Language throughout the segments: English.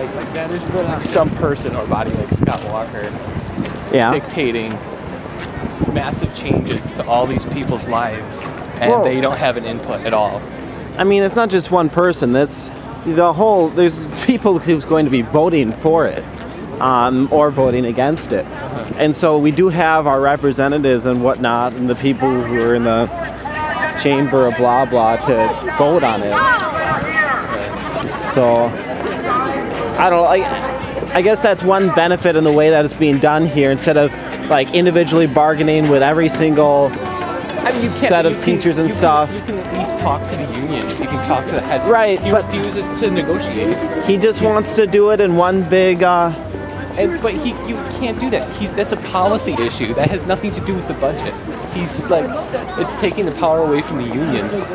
like some person or body like Scott Walker dictating massive changes to all these people's lives, and they don't have an input at all. I mean, it's not just one person. That's the whole. There's people who's going to be voting for it, or voting against it, and so we do have our representatives and whatnot, and the people who are in the chamber of blah blah to vote on it. So I don't. I guess that's one benefit in the way that it's being done here, instead of like individually bargaining with every single set of teachers and stuff. You can at least talk to the unions. You can talk to the heads. Right, he refuses to negotiate. He just wants to do it in one big. But you can't do that. That's a policy issue. That has nothing to do with the budget. He's like, it's taking the power away from the unions.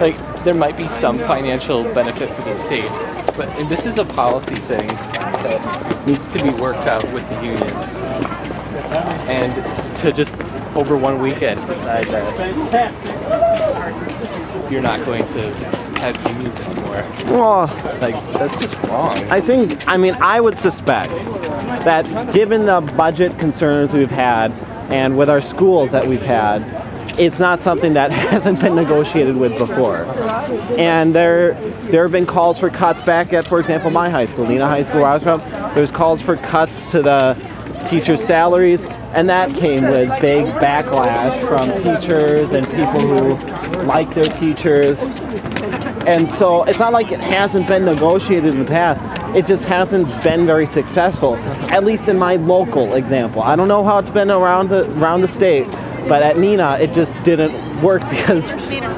Like, there might be some financial benefit for the state, but this is a policy thing that needs to be worked out with the unions. And to just over one weekend decide that you're not going to have unions anymore. Well, like, that's just wrong. I would suspect that given the budget concerns we've had and with our schools that we've had, it's not something that hasn't been negotiated with before. And there have been calls for cuts back at, for example, my high school, Neenah High School where I was from. There's calls for cuts to the teachers' salaries, and that came with big backlash from teachers and people who like their teachers. And so it's not like it hasn't been negotiated in the past. It just hasn't been very successful, at least in my local example. I don't know how it's been around the state, but at Neenah, it just didn't work because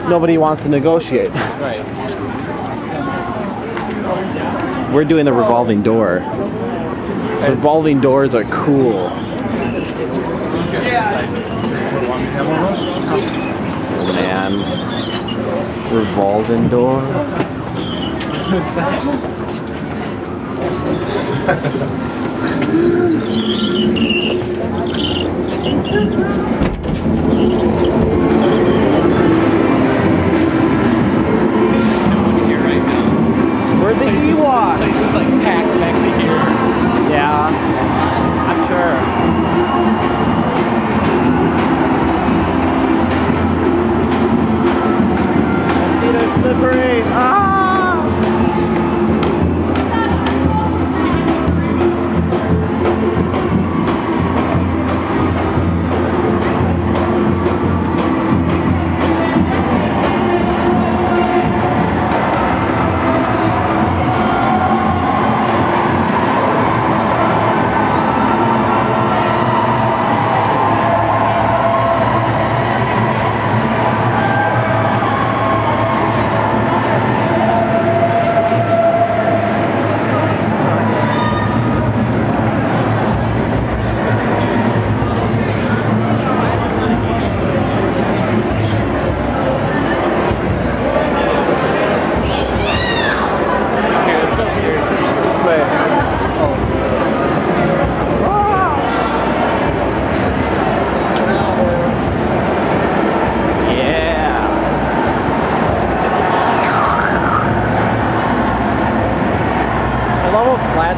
nobody wants to negotiate. Right. We're doing the revolving door. Revolving doors are cool. Oh man. Revolving door. Where'd the Ewoks? This is like packed back to here. Yeah, I'm sure. Feet are slippery.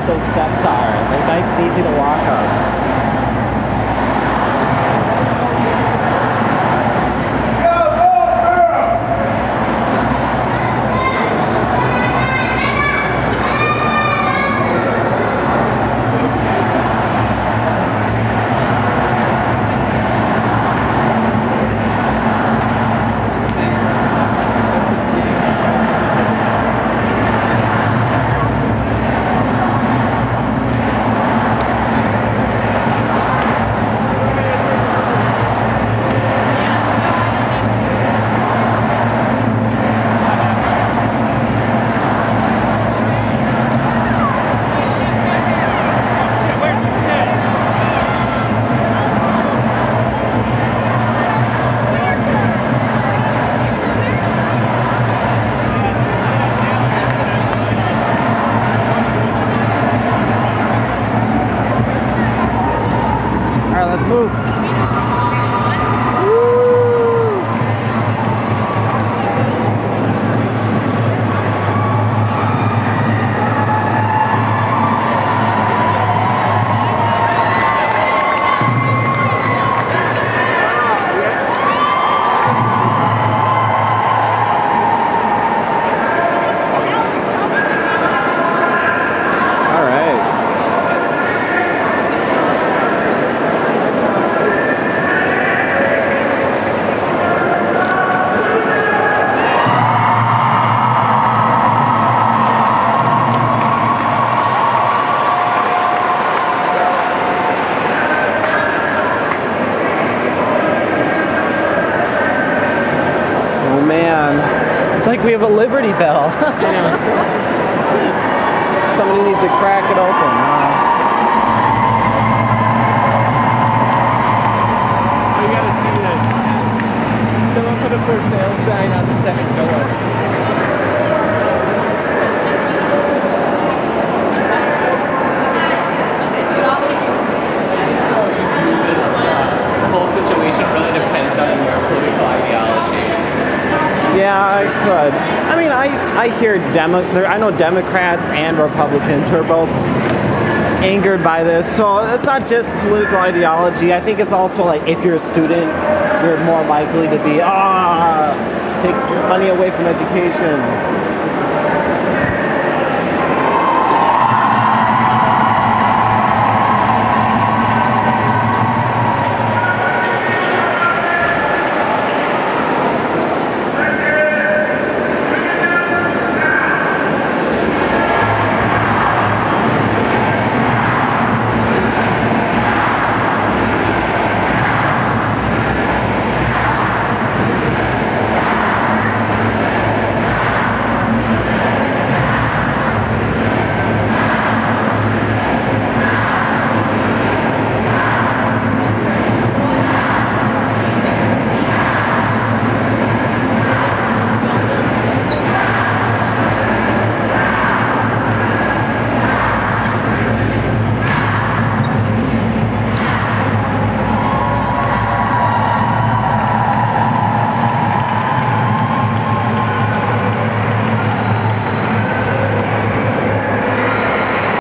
Those steps are. They're nice and easy to walk on. like we have a Liberty Bell. I know. Somebody needs to crack it open. You gotta see this. Someone put a for sale sign on the second door. The whole situation really depends on your political ideology. Yeah, I could. I mean, I hear I know Democrats and Republicans who are both angered by this. So it's not just political ideology. I think it's also like if you're a student, you're more likely to be take money away from education.